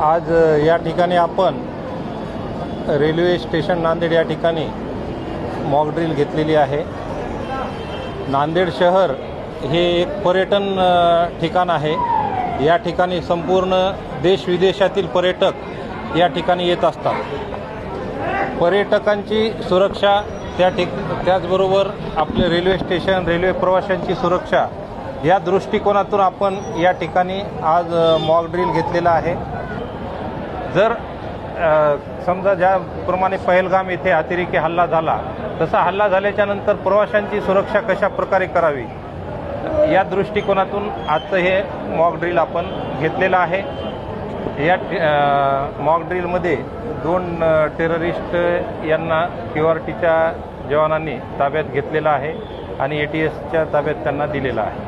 आज या ठिकाणी आपण रेल्वे स्टेशन नांदेड या ठिकाणी मॉक ड्रिल घेतलेली आहे। नांदेड शहर हे एक पर्यटन ठिकाण आहे। या ठिकाणी संपूर्ण देश विदेशातील पर्यटक या ठिकाणी येत असतात। पर्यटकांची सुरक्षा त्याचबरोबर आपले रेल्वे स्टेशन रेल्वे प्रवाशांची सुरक्षा या दृष्टिकोनातून आपण या ठिकाणी आज मॉक ड्रिल घेतलेला आहे। जर समजा ज्याप्रमाणे पहलगाम येथे अतिरेकी हल्ला झाला तसा हल्ला झाल्याच्या नंतर प्रवाशांची सुरक्षा कशा प्रकारे करावी या दृष्टिकोनातून आजचं हे मॉक ड्रिल आपण घेतलेलं आहे। या मॉक ड्रिलमध्ये 2 टेररिस्ट यांना QRTच्या जवानांनी ताब्यात घेतलेला आहे आणि ATSच्या ताब्यात त्यांना दिलेला आहे।